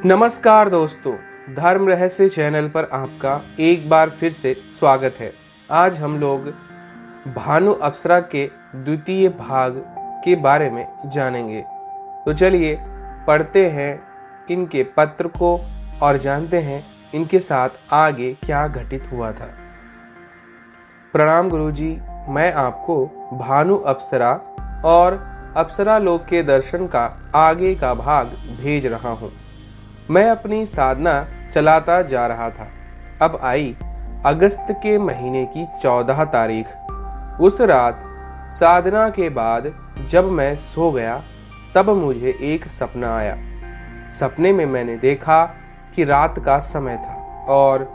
नमस्कार दोस्तों, धर्म रहस्य चैनल पर आपका एक बार फिर से स्वागत है। आज हम लोग भानु अप्सरा के द्वितीय भाग के बारे में जानेंगे। तो चलिए पढ़ते हैं इनके पत्र को और जानते हैं इनके साथ आगे क्या घटित हुआ था। प्रणाम गुरुजी, मैं आपको भानु अप्सरा और अप्सरा लोक के दर्शन का आगे का भाग भेज रहा हूँ। मैं अपनी साधना चलाता जा रहा था। अब आई अगस्त के महीने की 14 तारीख। उस रात साधना के बाद जब मैं सो गया तब मुझे एक सपना आया। सपने में मैंने देखा कि रात का समय था और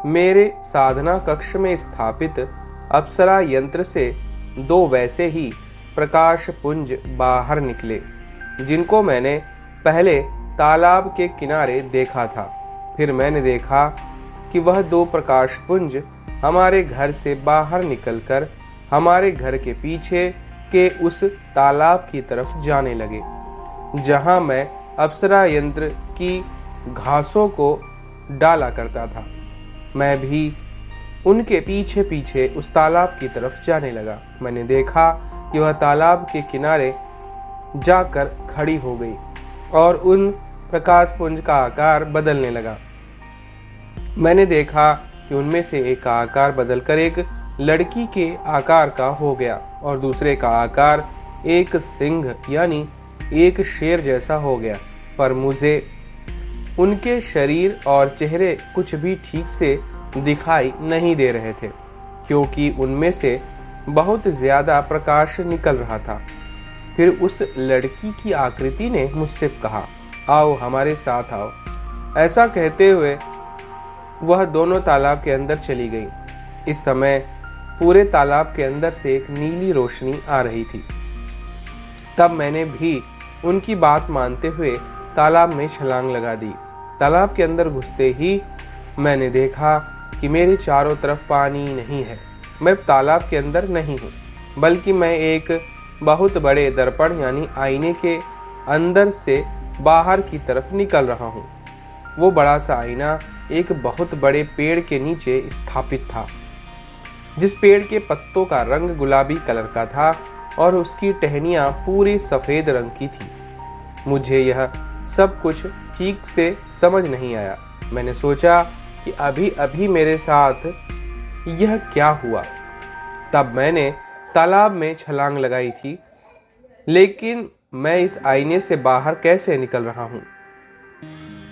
मेरे साधना कक्ष में स्थापित अप्सरा यंत्र से दो वैसे ही प्रकाश पुंज बाहर निकले, जिनको मैंने पहले तालाब के किनारे देखा था। फिर मैंने देखा कि वह दो प्रकाश पुंज हमारे घर से बाहर निकलकर हमारे घर के पीछे के उस तालाब की तरफ जाने लगे, जहां मैं अप्सरा यंत्र की घासों को डाला करता था। मैं भी उनके पीछे पीछे उस तालाब की तरफ जाने लगा। मैंने देखा कि वह तालाब के किनारे जाकर खड़ी हो गई और उन प्रकाश पुंज का आकार बदलने लगा। मैंने देखा कि उनमें से एक का आकार बदलकर एक लड़की के आकार का हो गया और दूसरे का आकार एक सिंह यानी एक शेर जैसा हो गया। पर मुझे उनके शरीर और चेहरे कुछ भी ठीक से दिखाई नहीं दे रहे थे, क्योंकि उनमें से बहुत ज्यादा प्रकाश निकल रहा था। फिर उस लड़की की आकृति ने मुझसे कहा, आओ हमारे साथ आओ। ऐसा कहते हुए वह दोनों तालाब के अंदर चली गई। इस समय पूरे तालाब के अंदर से एक नीली रोशनी आ रही थी। तब मैंने भी उनकी बात मानते हुए तालाब में छलांग लगा दी। तालाब के अंदर घुसते ही मैंने देखा कि मेरे चारों तरफ पानी नहीं है। मैं तालाब के अंदर नहीं हूँ, बल्कि मैं एक बहुत बड़े दर्पण यानी आईने के अंदर से बाहर की तरफ निकल रहा हूँ। वो बड़ा सा आईना एक बहुत बड़े पेड़ के नीचे स्थापित था, जिस पेड़ के पत्तों का रंग गुलाबी कलर का था और उसकी टहनियाँ पूरी सफ़ेद रंग की थी। मुझे यह सब कुछ ठीक से समझ नहीं आया। मैंने सोचा कि अभी अभी मेरे साथ यह क्या हुआ। तब मैंने तालाब में छलांग लगाई थी, लेकिन मैं इस आईने से बाहर कैसे निकल रहा हूँ।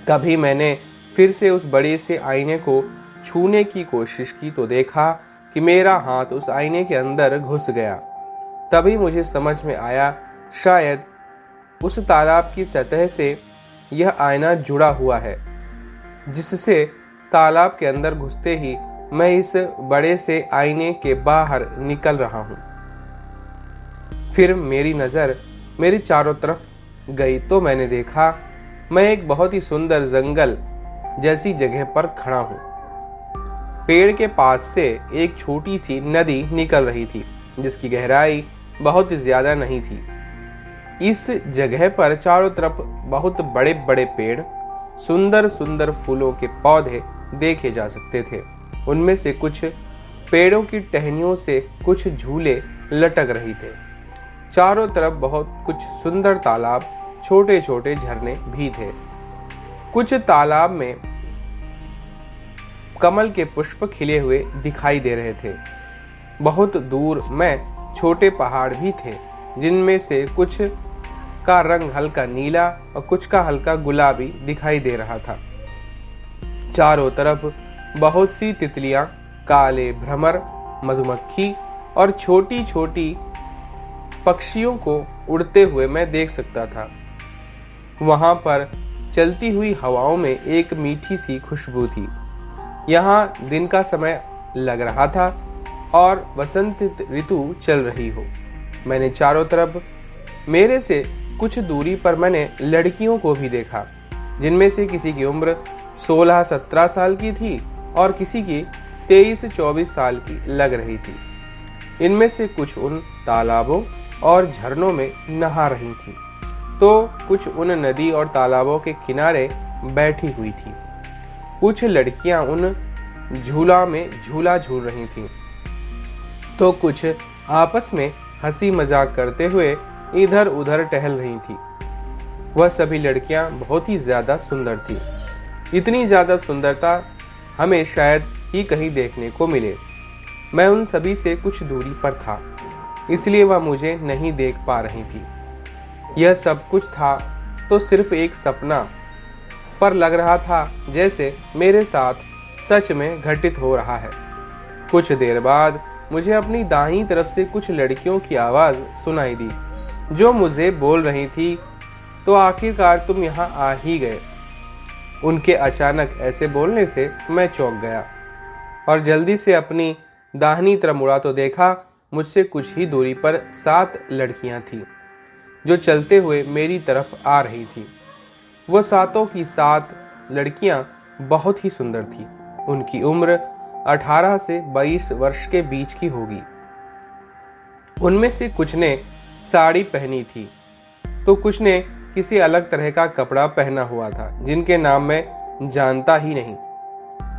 तभी मैंने फिर से उस बड़े से आईने को छूने की कोशिश की तो देखा कि मेरा हाथ उस आईने के अंदर घुस गया। तभी मुझे समझ में आया, शायद उस तालाब की सतह से यह आईना जुड़ा हुआ है, जिससे तालाब के अंदर घुसते ही मैं इस बड़े से आईने के बाहर निकल रहा हूँ। फिर मेरी नज़र मेरी चारों तरफ गई तो मैंने देखा मैं एक बहुत ही सुंदर जंगल जैसी जगह पर खड़ा हूँ। पेड़ के पास से एक छोटी सी नदी निकल रही थी, जिसकी गहराई बहुत ज्यादा नहीं थी। इस जगह पर चारों तरफ बहुत बड़े बड़े पेड़, सुंदर सुंदर फूलों के पौधे देखे जा सकते थे। उनमें से कुछ पेड़ों की टहनियों से कुछ झूले लटक रही थे। चारों तरफ बहुत कुछ सुंदर तालाब, छोटे छोटे झरने भी थे। कुछ तालाब में कमल के पुष्प खिले हुए दिखाई दे रहे थे। बहुत दूर में छोटे पहाड़ भी थे, जिनमें से कुछ का रंग हल्का नीला और कुछ का हल्का गुलाबी दिखाई दे रहा था। चारों तरफ बहुत सी तितलियां, काले भ्रमर, मधुमक्खी और छोटी छोटी पक्षियों को उड़ते हुए मैं देख सकता था। वहां पर चलती हुई हवाओं में एक मीठी सी खुशबू थी। यहाँ दिन का समय लग रहा था और बसंत ऋतु चल रही हो। मैंने चारों तरफ मेरे से कुछ दूरी पर मैंने लड़कियों को भी देखा, जिनमें से किसी की उम्र 16-17 साल की थी और किसी की 23-24 साल की लग रही थी। इनमें से कुछ उन तालाबों और झरनों में नहा रही थी, तो कुछ उन नदी और तालाबों के किनारे बैठी हुई थी। कुछ लड़कियां उन झूला में झूला झूल रही थीं, तो कुछ आपस में हंसी मजाक करते हुए इधर उधर टहल रही थी। वह सभी लड़कियां बहुत ही ज्यादा सुंदर थी। इतनी ज्यादा सुंदरता हमें शायद ही कहीं देखने को मिले। मैं उन सभी से कुछ दूरी पर था, इसलिए वह मुझे नहीं देख पा रही थी। यह सब कुछ था तो सिर्फ एक सपना, पर लग रहा था जैसे मेरे साथ सच में घटित हो रहा है। कुछ देर बाद मुझे अपनी दाहिनी तरफ से कुछ लड़कियों की आवाज़ सुनाई दी, जो मुझे बोल रही थी, तो आखिरकार तुम यहाँ आ ही गए। उनके अचानक ऐसे बोलने से मैं चौंक गया और जल्दी से अपनी दाहिनी तरफ मुड़ा तो देखा मुझसे कुछ ही दूरी पर 7 लड़कियां थीं, जो चलते हुए मेरी तरफ आ रही थी। वो 7 की 7 लड़कियां बहुत ही सुंदर थीं। उनकी उम्र 18 से 22 वर्ष के बीच की होगी। उनमें से कुछ ने साड़ी पहनी थी, तो कुछ ने किसी अलग तरह का कपड़ा पहना हुआ था, जिनके नाम मैं जानता ही नहीं।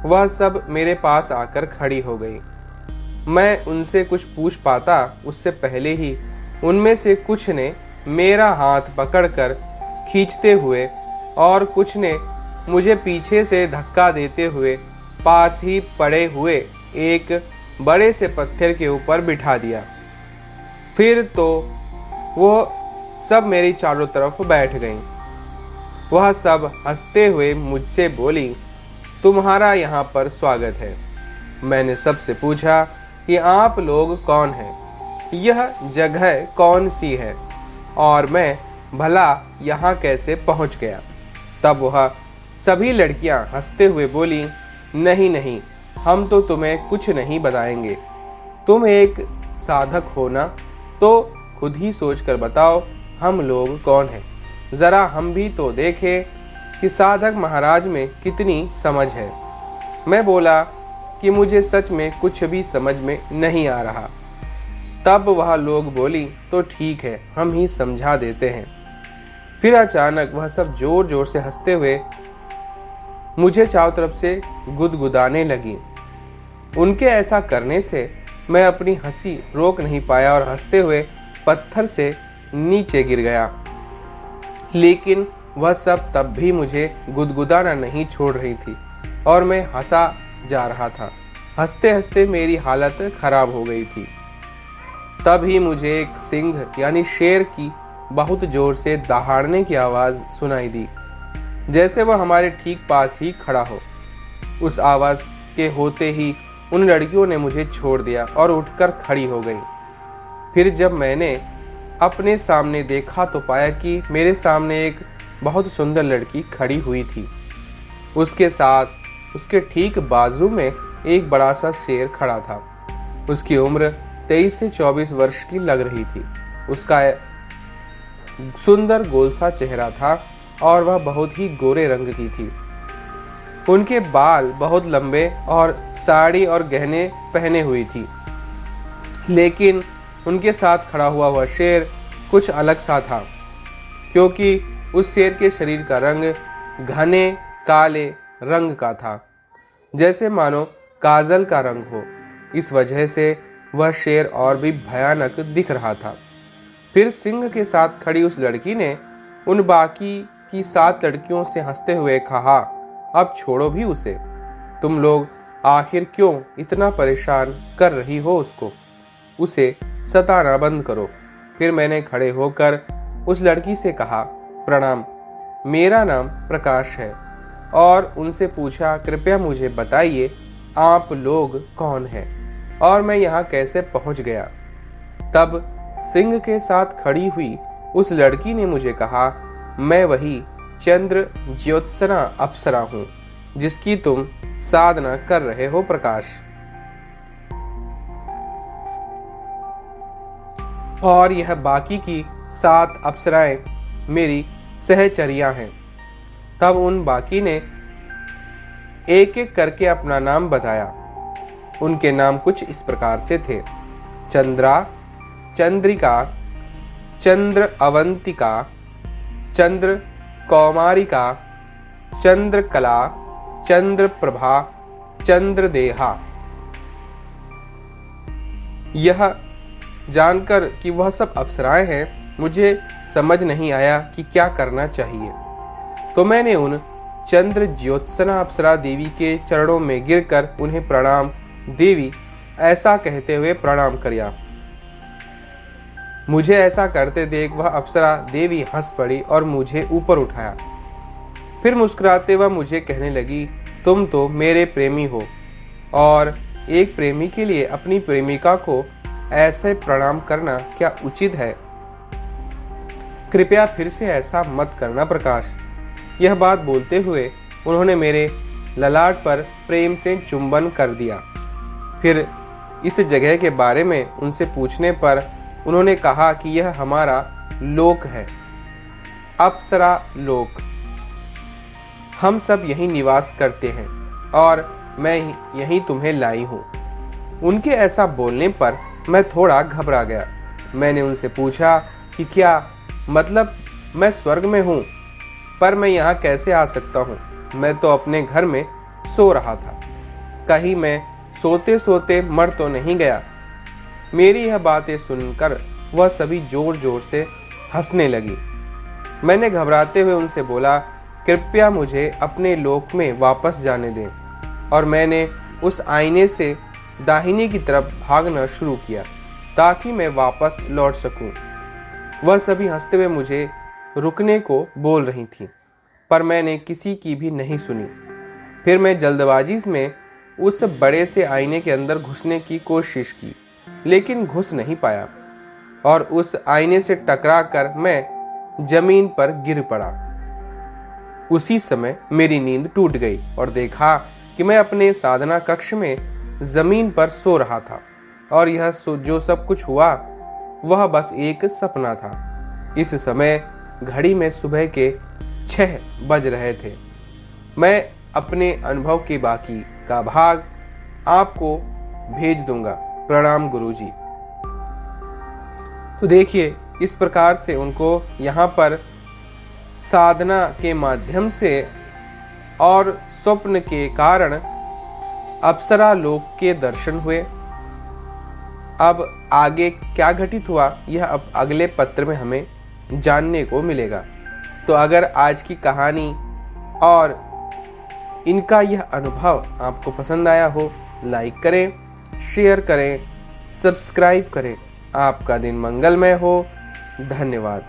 वह सब मेरे पास आकर खड़ी हो गई। मैं उनसे कुछ पूछ पाता उससे पहले ही उनमें से कुछ ने मेरा हाथ पकड़कर खींचते हुए और कुछ ने मुझे पीछे से धक्का देते हुए पास ही पड़े हुए एक बड़े से पत्थर के ऊपर बिठा दिया। फिर तो वो सब मेरी चारों तरफ बैठ गईं। वह सब हंसते हुए मुझसे बोली, तुम्हारा यहाँ पर स्वागत है। मैंने सबसे पूछा कि आप लोग कौन हैं, यह जगह कौन सी है और मैं भला यहाँ कैसे पहुँच गया। तब वह सभी लड़कियाँ हंसते हुए बोली, नहीं नहीं, हम तो तुम्हें कुछ नहीं बताएंगे। तुम एक साधक हो ना, तो खुद ही सोच कर बताओ हम लोग कौन हैं। ज़रा हम भी तो देखें कि साधक महाराज में कितनी समझ है। मैं बोला कि मुझे सच में कुछ भी समझ में नहीं आ रहा। तब वह लोग बोली, तो ठीक है, हम ही समझा देते हैं। फिर अचानक वह सब जोर जोर से हंसते हुए मुझे चारों तरफ से गुदगुदाने लगी। उनके ऐसा करने से मैं अपनी हंसी रोक नहीं पाया और हंसते हुए पत्थर से नीचे गिर गया। लेकिन वह सब तब भी मुझे गुदगुदाना नहीं छोड़ रही थी और मैं हंसा जा रहा था। हंसते हंसते मेरी हालत खराब हो गई थी। तब ही मुझे एक सिंह यानी शेर की बहुत जोर से दहाड़ने की आवाज़ सुनाई दी, जैसे वह हमारे ठीक पास ही खड़ा हो। उस आवाज़ के होते ही उन लड़कियों ने मुझे छोड़ दिया और उठकर खड़ी हो गई। फिर जब मैंने अपने सामने देखा तो पाया कि मेरे सामने एक बहुत सुंदर लड़की खड़ी हुई थी। उसके साथ उसके ठीक बाजू में एक बड़ा सा शेर खड़ा था। उसकी उम्र 23 से 24 वर्ष की लग रही थी। उसका सुंदर गोल सा चेहरा था और वह बहुत ही गोरे रंग की थी। उनके बाल बहुत लंबे और साड़ी और गहने पहने हुई थी। लेकिन उनके साथ खड़ा हुआ वह शेर कुछ अलग सा था, क्योंकि उस शेर के शरीर का रंग घने काले रंग का था, जैसे मानो काजल का रंग हो। इस वजह से वह शेर और भी भयानक दिख रहा था। फिर सिंह के साथ खड़ी उस लड़की ने उन बाकी की 7 लड़कियों से हंसते हुए कहा, अब छोड़ो भी उसे। तुम लोग आखिर क्यों इतना परेशान कर रही हो उसको? उसे सताना बंद करो। फिर मैंने खड़े होकर उस लड़की से कहा, प्रणाम, मेरा नाम प्रकाश है, और उनसे पूछा, कृपया मुझे बताइए आप लोग कौन हैं और मैं यहाँ कैसे पहुँच गया। तब सिंह के साथ खड़ी हुई उस लड़की ने मुझे कहा, मैं वही चंद्र ज्योत्सना अप्सरा हूँ जिसकी तुम साधना कर रहे हो प्रकाश, और यह बाकी की 7 अप्सराएं मेरी सहचरियां हैं। तब उन बाकी ने एक एक करके अपना नाम बताया। उनके नाम कुछ इस प्रकार से थे, चंद्रा, चंद्रिका, चंद्र अवंतिका, चंद्र कौमारिका, चंद्रकला, चंद्रप्रभा, चंद्रदेहा। यह जानकर कि वह सब अप्सराएं हैं, मुझे समझ नहीं आया कि क्या करना चाहिए। तो मैंने उन चंद्र ज्योत्सना अप्सरा देवी के चरणों में गिरकर उन्हें प्रणाम देवी ऐसा कहते हुए प्रणाम किया। मुझे ऐसा करते देख वह अप्सरा देवी हंस पड़ी और मुझे ऊपर उठाया। फिर मुस्कुराते वह मुझे कहने लगी, तुम तो मेरे प्रेमी हो और एक प्रेमी के लिए अपनी प्रेमिका को ऐसे प्रणाम करना क्या उचित है? कृपया फिर से ऐसा मत करना प्रकाश। यह बात बोलते हुए उन्होंने मेरे ललाट पर प्रेम से चुंबन कर दिया। फिर इस जगह के बारे में उनसे पूछने पर उन्होंने कहा कि यह हमारा लोक है, अप्सरा लोक। हम सब यहीं निवास करते हैं और मैं यहीं तुम्हें लाई हूँ। उनके ऐसा बोलने पर मैं थोड़ा घबरा गया। मैंने उनसे पूछा कि क्या मतलब मैं स्वर्ग में हूँ, पर मैं यहाँ कैसे आ सकता हूँ? मैं तो अपने घर में सो रहा था, कहीं मैं सोते सोते मर तो नहीं गया। मेरी यह बातें सुनकर वह सभी जोर जोर से हंसने लगी। मैंने घबराते हुए उनसे बोला, कृपया मुझे अपने लोक में वापस जाने दें। और मैंने उस आईने से दाहिनी की तरफ भागना शुरू किया ताकि मैं वापस लौट सकूं। वह सभी हंसते हुए मुझे रुकने को बोल रही थी, पर मैंने किसी की भी नहीं सुनी। फिर मैं जल्दबाजी में उस बड़े से आईने के अंदर घुसने की कोशिश की, लेकिन घुस नहीं पाया और उस आईने से टकरा कर मैं जमीन पर गिर पड़ा। उसी समय मेरी नींद टूट गई और देखा कि मैं अपने साधना कक्ष में जमीन पर सो रहा था और यह जो सब कुछ हुआ वह बस एक सपना था। इस समय घड़ी में सुबह के 6 बज रहे थे। मैं अपने अनुभव के बाकी का भाग आपको भेज दूंगा। प्रणाम गुरुजी। तो देखिए, इस प्रकार से उनको यहाँ पर साधना के माध्यम से और स्वप्न के कारण अप्सरा लोक के दर्शन हुए। अब आगे क्या घटित हुआ यह अब अगले पत्र में हमें जानने को मिलेगा। तो अगर आज की कहानी और इनका यह अनुभव आपको पसंद आया हो, लाइक करें, शेयर करें, सब्सक्राइब करें। आपका दिन मंगलमय हो। धन्यवाद।